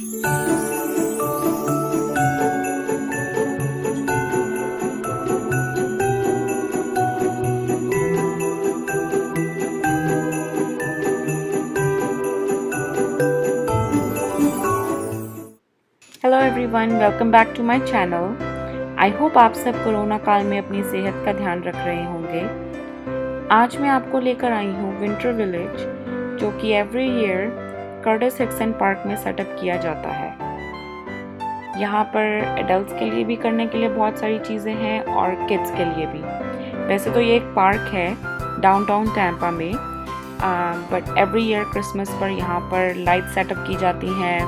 Hello everyone, welcome back to my channel. I hope आप सब corona काल में अपनी सेहत का ध्यान रख रहे होंगे। आज मैं आपको लेकर आई हूँ विंटर विलेज, जो कि every year Curtis Hickson park में सेटअप किया जाता है। यहाँ पर एडल्ट्स के लिए भी करने के लिए बहुत सारी चीज़ें हैं और किड्स के लिए भी। वैसे तो ये एक पार्क है डाउनटाउन टैम्पा में, बट एवरी ईयर क्रिसमस पर यहाँ पर लाइट सेटअप की जाती हैं।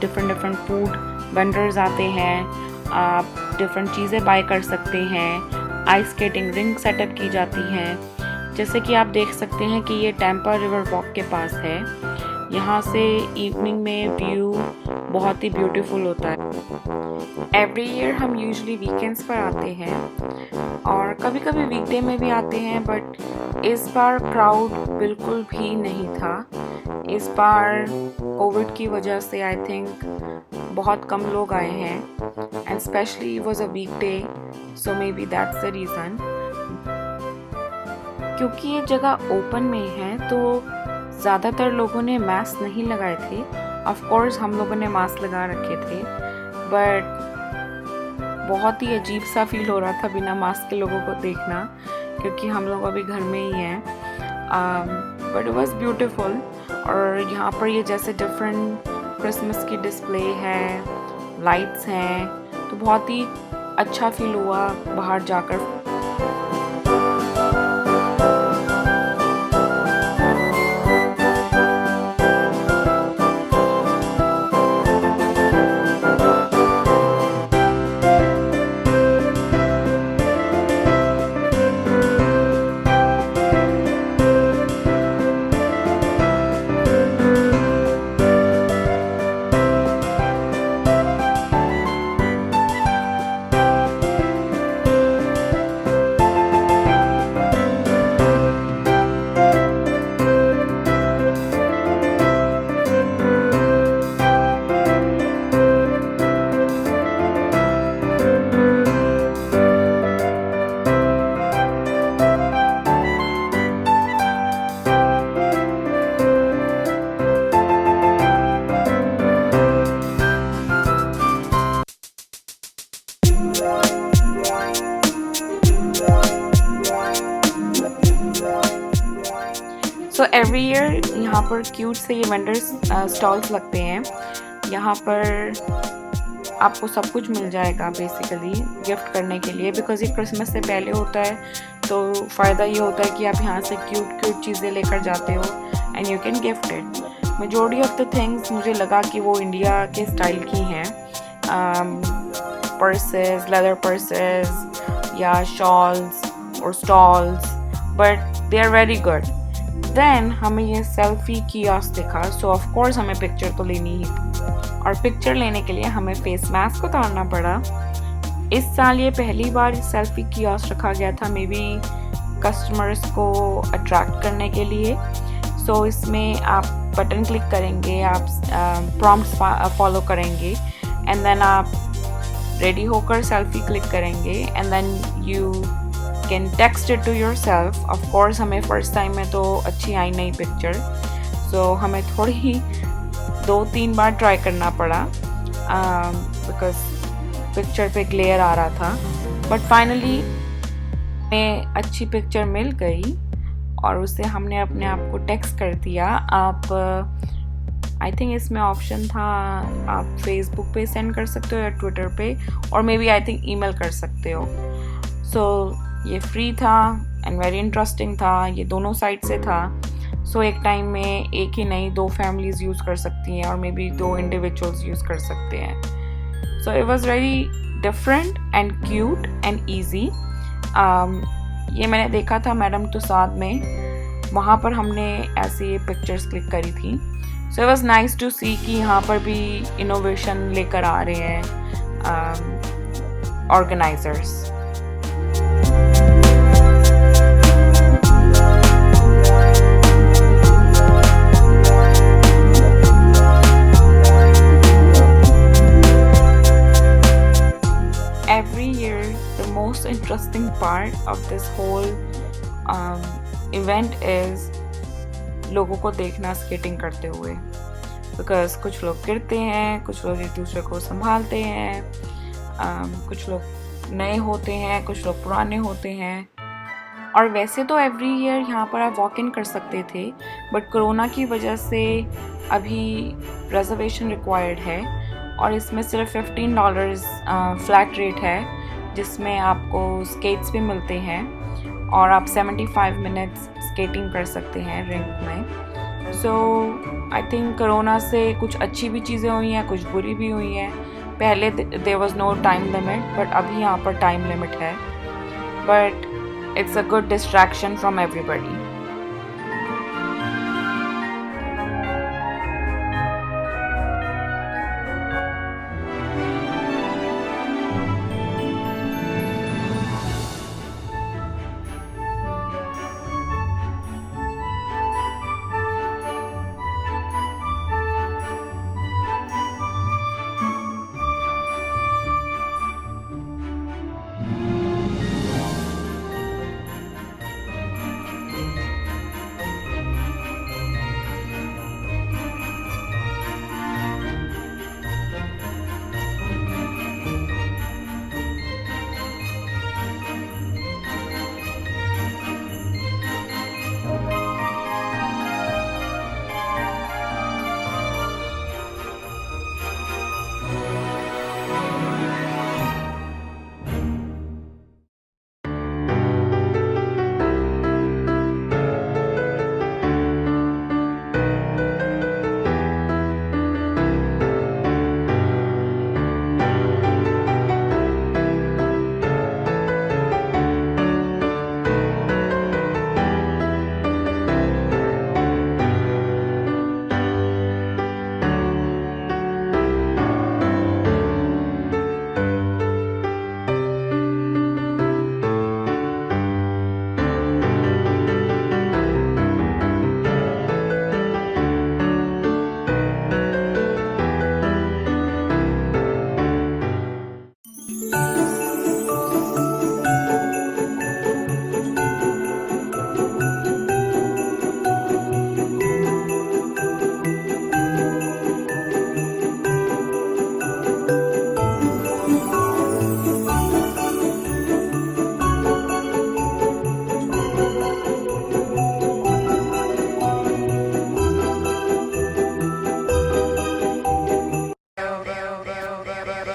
डिफरेंट फूड वेंडर्स आते हैं, आप डिफरेंट चीज़ें बाय कर सकते हैं। आइस स्केटिंग रिंग सेटअप की जाती हैं। जैसे कि आप देख सकते हैं कि ये टैम्पा रिवर वॉक के पास है। यहाँ से इवनिंग में व्यू बहुत ही ब्यूटीफुल होता है। एवरी ईयर हम यूजुअली वीकेंड्स पर आते हैं और कभी कभी वीकडे में भी आते हैं, बट इस बार क्राउड बिल्कुल भी नहीं था। इस बार कोविड की वजह से आई थिंक बहुत कम लोग आए हैं, and specially it was a weekday, so may be that's the reason. क्योंकि ये जगह ओपन में है तो ज़्यादातर लोगों ने मास्क नहीं लगाए थे। ऑफ कोर्स हम लोगों ने मास्क लगा रखे थे, बट बहुत ही अजीब सा फील हो रहा था बिना मास्क के लोगों को देखना, क्योंकि हम लोग अभी घर में ही हैं। But it was beautiful. और यहाँ पर ये जैसे डिफरेंट क्रिसमस की डिस्प्ले है, लाइट्स हैं, तो बहुत ही अच्छा फील हुआ बाहर जाकर। सो एवरी ईयर यहाँ पर क्यूट से ये वेंडर्स स्टॉल्स लगते हैं। यहाँ पर आपको सब कुछ मिल जाएगा बेसिकली गिफ्ट करने के लिए, बिकॉज ये क्रिसमस से पहले होता है, तो फ़ायदा ये होता है कि आप यहाँ से क्यूट चीज़ें लेकर जाते हो and you can gift it. Majority of the things मुझे लगा कि वो इंडिया के स्टाइल की हैं, पर्सेस, लेदर पर्सेस या शॉल्स और stoles, but they are very good. Then हमें ये सेल्फी कियोस्क दिखा, सो ऑफ कोर्स हमें पिक्चर तो लेनी ही थी, और पिक्चर लेने के लिए हमें फेस मास्क उतारना पड़ा। इस साल ये पहली बार सेल्फी कियोस्क रखा गया था, मे बी कस्टमर्स को अट्रैक्ट करने के लिए। सो इसमें आप बटन क्लिक करेंगे, आप प्रॉम्प्ट्स फॉलो करेंगे, एंड देन आप रेडी होकर सेल्फी क्लिक करेंगे, and then you can text it to yourself. Of course हमें फर्स्ट टाइम में तो अच्छी आई नहीं पिक्चर, सो हमें थोड़ी ही 2-3 बार ट्राई करना पड़ा, बिकॉज पिक्चर पे ग्लेयर आ रहा था, बट फाइनली हमें अच्छी पिक्चर मिल गई और उससे हमने अपने आप को टेक्स्ट कर दिया। आप आई थिंक इसमें ऑप्शन था आप फेसबुक पे सेंड कर सकते हो या ट्विटर पे, और maybe I think email कर सकते हो। सो ये फ्री था एंड वेरी इंटरेस्टिंग था, ये दोनों साइड से था। सो एक टाइम में एक ही नहीं 2 फैमिलीज़ यूज़ कर सकती हैं, और मे बी 2 इंडिविजुअल्स यूज़ कर सकते हैं। So it was very different and cute and easy. ये मैंने देखा था मैडम तुसाद में, वहाँ पर हमने ऐसी पिक्चर्स क्लिक करी थी। So it was nice to see कि यहाँ पर भी इनोवेशन लेकर आ रहे हैं organisers. Interesting part of this whole event is लोगों को देखना स्केटिंग करते हुए, बिकॉज कुछ लोग गिरते हैं, कुछ लोग एक दूसरे को संभालते हैं, कुछ लोग नए होते हैं, कुछ लोग पुराने होते हैं। और वैसे तो एवरी ईयर यहाँ पर आप वॉक इन कर सकते थे, बट कोरोना की वजह से अभी रिजर्वेशन रिक्वायर्ड है और इसमें सिर्फ $15 फ्लैट रेट है, जिसमें आपको स्केट्स भी मिलते हैं और आप 75 मिनट्स स्केटिंग कर सकते हैं रिंग में। सो आई थिंक कोरोना से कुछ अच्छी भी चीज़ें हुई हैं, कुछ बुरी भी हुई हैं। पहले there was no time limit, but अभी यहाँ पर टाइम लिमिट है, but it's a good distraction from everybody.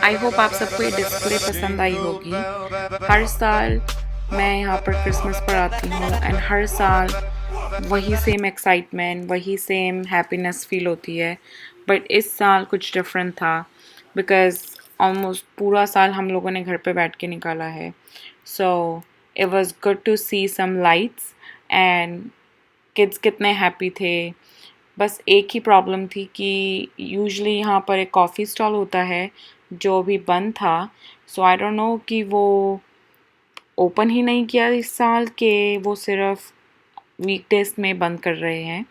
I hope आप सबको ये डिस्प्ले पसंद आई होगी। हर साल मैं यहाँ पर क्रिसमस पर आती हूँ एंड हर साल वही सेम एक्साइटमेंट, वही सेम हैप्पीनेस फील होती है, बट इस साल कुछ डिफरेंट था बिकॉज ऑलमोस्ट पूरा साल हम लोगों ने घर पे बैठ के निकाला है। So it was good to see some lights and kids कितने हैप्पी थे। बस एक ही प्रॉब्लम थी कि यूजुअली यहाँ पर एक कॉफ़ी स्टॉल होता है जो भी बंद था। सो आई डोंट नो कि वो ओपन ही नहीं किया इस साल के वो सिर्फ वीकडेज में बंद कर रहे हैं।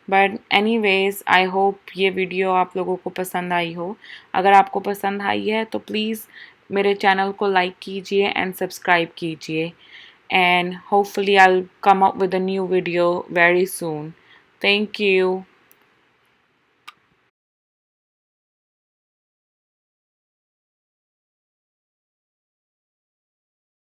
बट एनीवेज आई होप ये वीडियो आप लोगों को पसंद आई हो। अगर आपको पसंद आई है तो प्लीज़ मेरे चैनल को लाइक कीजिए एंड सब्सक्राइब कीजिए, and hopefully I'll come up with a new video very soon. Thank you.